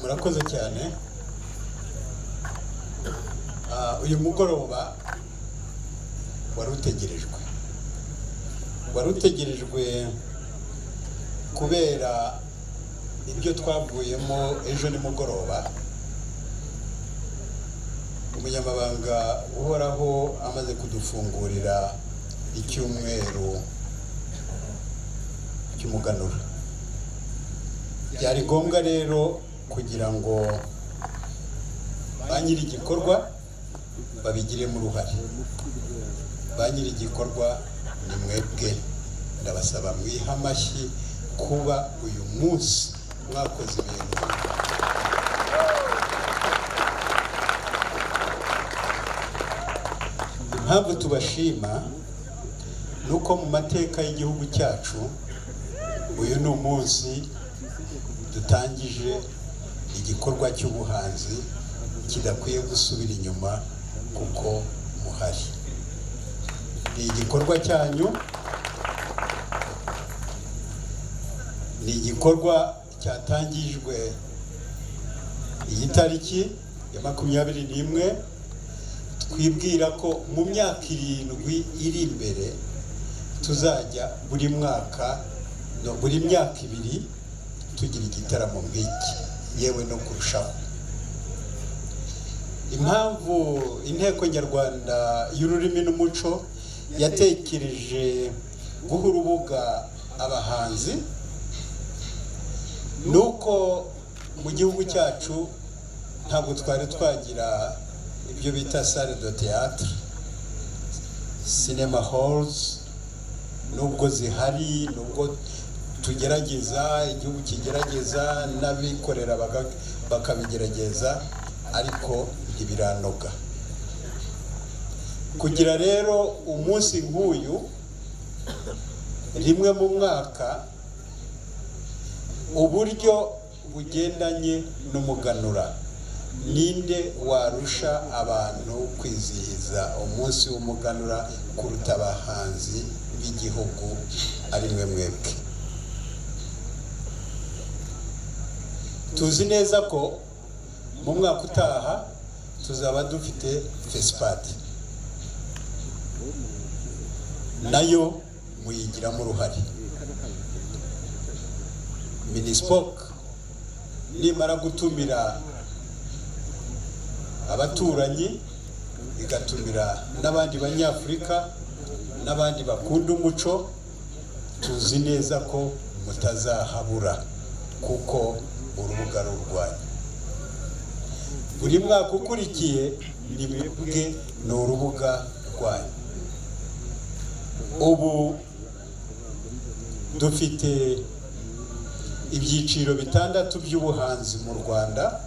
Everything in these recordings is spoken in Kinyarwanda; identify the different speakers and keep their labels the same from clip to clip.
Speaker 1: murakoze cyane. Uyu mugoroba warutegerejwe kubera ibyo twavuyemo ejo ni mugoroba. Umunyamabanga uhoraho amaze kudufungurira icyumweru cy'umuganura. Byari ngombwa rero kugira ngo ba nyiri igikorwa babigiremo uruhare. Ba nyiri igikorwa ni mwebwe, ndabasaba mwiha amashyi kuba uyu munsi mwakoze ibintu. Impamvu tubashima nuko mu mateka y'igihugu cyacu uyu ni umunsi dutangije igikorwa cy'ubuhanzi kidakwiye gusubira inyuma kuko muhari. Ni igikorwa cyanyu, ni igikorwa cyatangijwe iyi tariki ya 21. Twibwira ko mu myaka 7 iri imbere tuzajya buri mwaka no buri myaka 2 tugira igitaramo nk'iki, yewe no kurushaho. Impamvu inteko nyarwanda y'ururimi n'umuco yatekereje guha urubuga abahanzi nuko mu gihugu cyacu ntabwo twari twagira ibyo bita salle de théâtre, cinema halls, nubwo zihari, nubwo tugerageza, igihugu kigerageza n'abikorera bakabigerageza, ariko ntibiranoga. Kugira rero umunsi nk'uyu rimwe mu mwaka, uburyo bugendanye n'umuganura, ninde warusha abantu kwizihiza umunsi w'umuganura kuruta abahanzi b'igihugu ari mwebwe. Tuzi neza ko mu mwaka utaha tuzaba dufite FESPAD, nayo muyigiramo uruhare. Minispoc nimara gutumira abaturanyi, igatumira n'abandi banyafurika n'abandi bakunda umuco, tuzi neza ko mutazahabura kuko urubuga rurwanyu. Buri mwaka ukurikiye ni mwebwe, ni urubuga rwanyu. Ubu dufite ibyiciro 6 by'ubuhanzi mu Rwanda.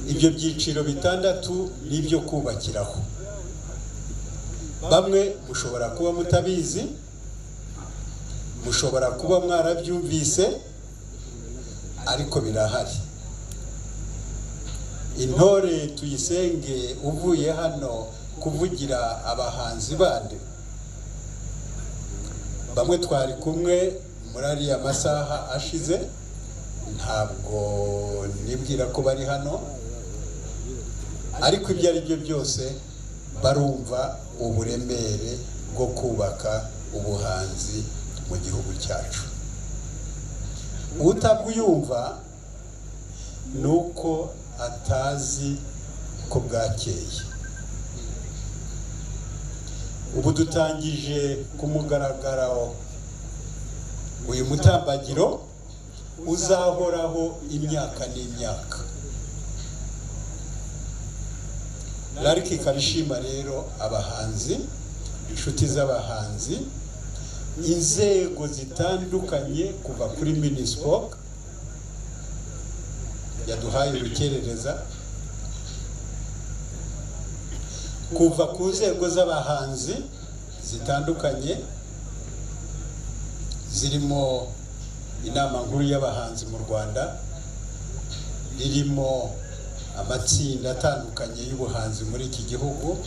Speaker 1: Ibyo byiciro 6 nibyo kubakiraho. Bamwe mushobora kuba mutabizi, mushobora kuba mwarabyumvise, ariko birahari. Intore Tuyisenge uvuye hano kuvugira abahanzi bande, bamwe twari kumwe muri ariya masaha ashize, ntabwo nibwira ko bari hano, ariko ibyo ari byo byose barumva uburemere bwo kubaka ubuhanzi mu gihugu cyacu. Utabwiyumva nuko atazi ko bwakeye. Ubu dutangije kumugaragaraho uyu mutambagiro uzahoraho imyaka n'imyaka. Lariki kabishima rero abahanzi, inshuti z'abahanzi, inzego zitandukanye kuva kuri Minispoc yaduhaye urukerereza, kuva ku nzego z'abahanzi zitandukanye zirimo inama nkuru y'abahanzi mu Rwanda, ririmo amatsinda atandukanye y'ubuhanzi muri iki gihugu.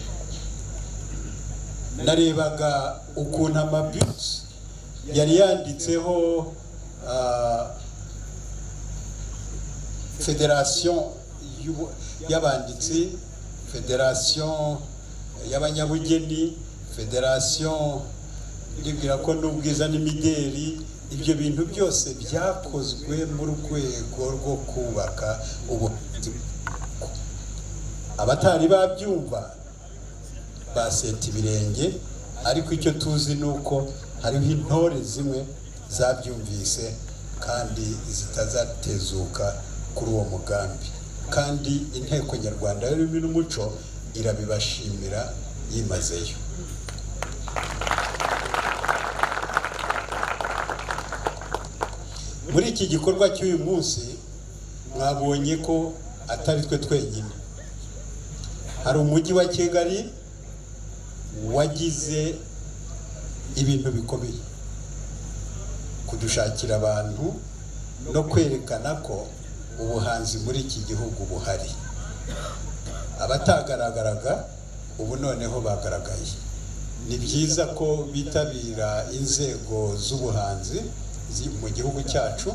Speaker 1: Narebaga ukuntu amabus yari yanditseho federation y'abanditsi, federation y'abanyabugeni, federation ndibwira ko n'ubwiza n'imideri. Ibyo bintu byose byakozwe mu rwego rwo kubaka ubuhanzi. Abatari babyumva baseta ibirenge, ariko icyo tuzi nuko hariho intore zimwe zabyumvise kandi zitazatezuka kuri uwo mugambi, kandi inteko nyarwanda y'ururimi n'umuco irabibashimira yimazeyo. Muri iki gikorwa cy'uyu munsi mwabonye ko atari twe twenyine. Hari umujyi wa Kigali wagize ibintu bikomeye kudushakira abantu no kwerekana ko ubuhanzi muri iki gihugu buhari. Abatagaragaraga ubu noneho bagaragaye. Ni byiza ko bitabira inzego z'ubuhanzi mu gihugu cyacu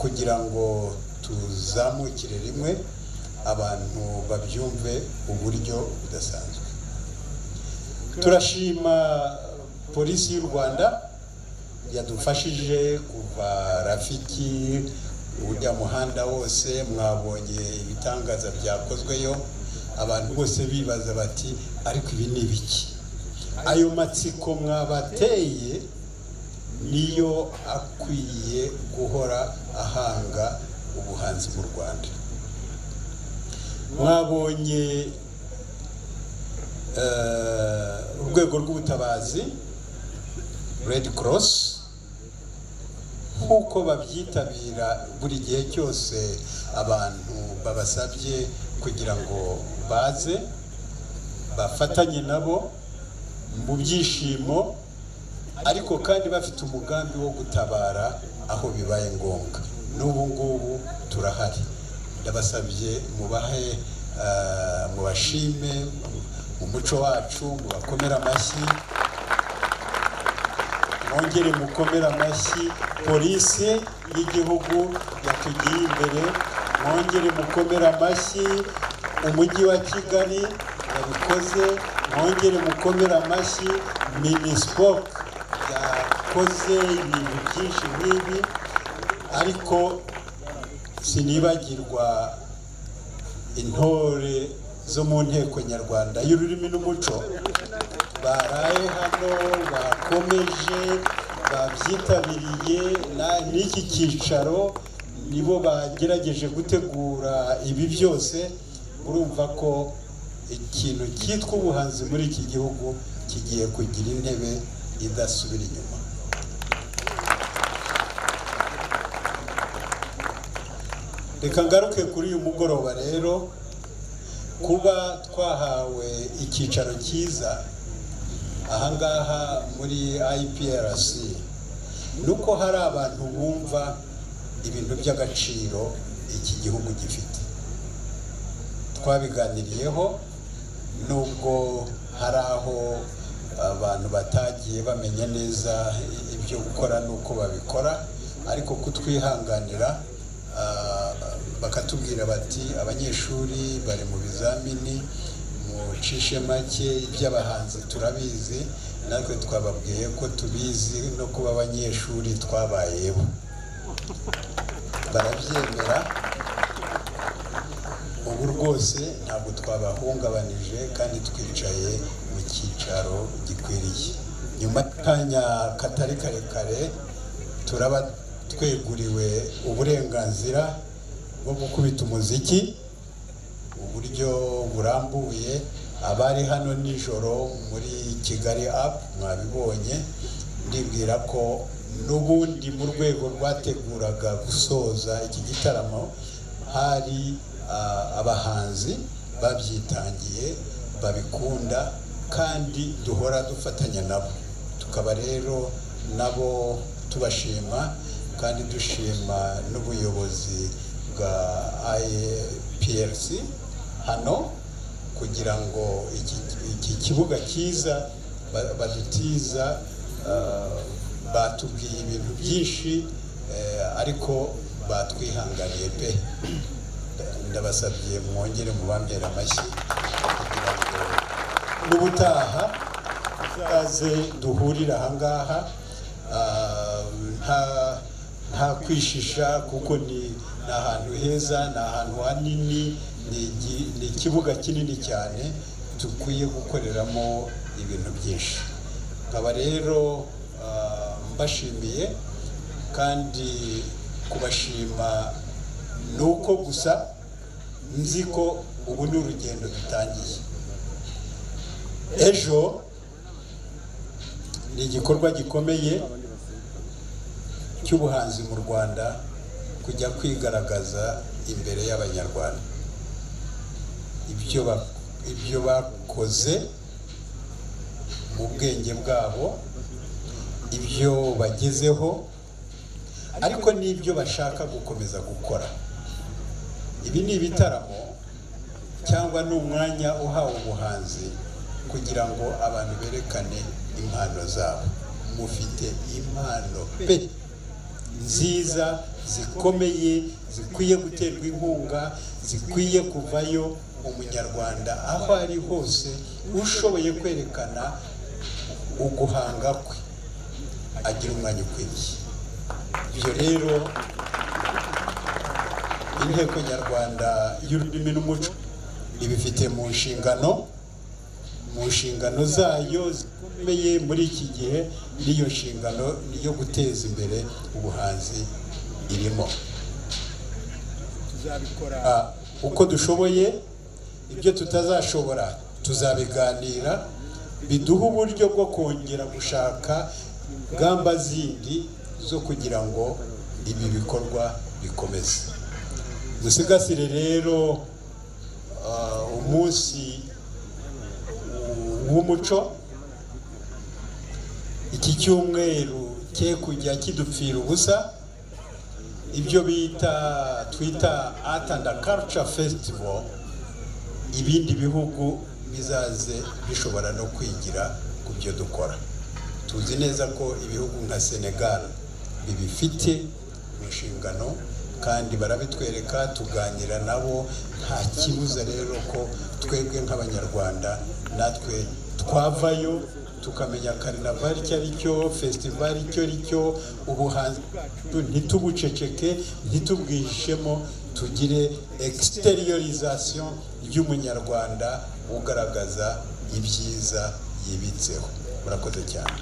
Speaker 1: kugira ngo tuzamukire rimwe abantu babyumve uburyo budasanzwe. Turashima polisi y'u Rwanda yadufashije kuva Rafiki ujya muhanda wose. Mwabonye ibitangaza byakozweyo, abantu bose bibaza bati ariko ibi ni biki? Ayo matsiko mwabateye niyo akwiye guhora ahanga ubuhanzi mu Rwanda. Mwabonye urwego rw'ubutabazi Red Cross nk'uko babyitabira buri gihe cyose abantu babasabye kugira ngo baze bafatanye nabo mu byishimo, ariko kandi bafite umugambi wo gutabara aho bibaye ngombwa. N'ubu ngubu turahari. Ndabasabye mubahe mubashime mu muco wacu, mubakomera amashyi, mwongere mukomera amashyi polisi y'igihugu yatugiye imbere, mwongere mukomera amashyi umujyi wa Kigali yabikoze, mwongere mukomera amashyi Minispoc yakoze ibintu byinshi nk'ibi. Ariko sinibagirwa intore zo mu nteko nyarwanda y'ururimi n'umuco baraye hano, bakomeje, babyitabiriye n'iki cyicaro, nibo bagerageje gutegura ibi byose. Urumva ko ikintu cyitwa ubuhanzi muri iki gihugu kigiye kugira intebe idasubira inyuma. Reka ngaruke kuri uyu mugoroba rero, kuba twahawe icyicaro cyiza ahangaha muri IPRC, nuko hari abantu bumva ibintu by'agaciro iki gihugu gifite. Twabiganiriyeho, nubwo hari aho abantu batagiye bamenya neza ibyo gukora nuko babikora, ariko kutwihanganira bakatubwira bati abanyeshuri bari mu bizamini, mucishe make, iby'abahanzi turabizi. Natwe twababwiye ko tubizi no kuba abanyeshuri twabayeho, barabyemera. Ubu rwose ntabwo twabahungabanije kandi twicaye mu cyicaro gikwiriye. Nyuma y'akanya katari karekare turaba tweguriwe uburenganzira bwo gukubita umuziki uburyo burambuye. Abari hano nijoro muri Kigali Up mwabibonye. Ndibwira ko n'ubundi mu rwego rwateguraga gusoza iki gitaramo hari abahanzi babyitangiye babikunda kandi duhora dufatanya nabo. Tukaba rero nabo tubashima kandi dushima n'ubuyobozi bwa IPRC hano kugira ngo iki kibuga cyiza badutiza. Batubwiye ibintu byinshi ariko batwihanganiye pe. ndabasabye mwongere mubambere amashyi kugira ngo n'ubutaha aze duhurira ahangaha nta kwishisha kuko ni ahantu heza, ni ahantu hanini, ni ikibuga kinini cyane dukwiye gukoreramo ibintu byinshi. Nkaba rero mbashimiye, kandi kubashima nuko gusa nzi ko ubu ni urugendo dutangiye. Ejo ni igikorwa gikomeye cy'ubuhanzi mu Rwanda kujya kwigaragaza imbere y'Abanyarwanda. Ibyo bakoze mu bwenge bwabo, ibyo bagezeho, ariko n'ibyo bashaka gukomeza gukora. Ibi ni ibitaramo cyangwa ni umwanya uhawe ubuhanzi kugira ngo abantu berekane impano zabo. Mufite impano pe nziza zikomeye, zikwiye guterwa inkunga, zikwiye kuvayo. Umunyarwanda aho ari hose ushoboye kwerekana uguhanga kwe agira umwanya ukwiriye. Ibyo rero Inteko Nyarwanda y'Ururimi n'Umuco ibifite mu nshingano zayo zikomeye muri iki gihe. N'iyo nshingano niyo guteza imbere ubuhanzi irimo. Tuzabikora uko dushoboye, ibyo tutazashobora tuzabiganira, biduha uburyo bwo kongera gushaka gamba zindi zo kugira ngo ibi bikorwa bikomeze. Dusigasire rero umunsi w'umuco. Iki cyumweru cye kujya kidupfira ubusa. Ibyo twita Art and Culture Festival, ibindi bihugu bizaze bishobora no kwigira ku byo dukora. Tuzi neza ko ibihugu nka Senegal bibifite mu nshingano, kandi barabitwereka, tuganira nabo. Nta kibuza rero ko twebwe nk'Abanyarwanda natwe twavayo tukamenya Carnival icyo ari cyo, festival icyo ari cyo, ubuhanzi ntitubuceceke, ntitubwihishemo, tugire exteriorisation y'Umunyarwanda ugaragaza ibyiza yibitseho. Murakoze cyane.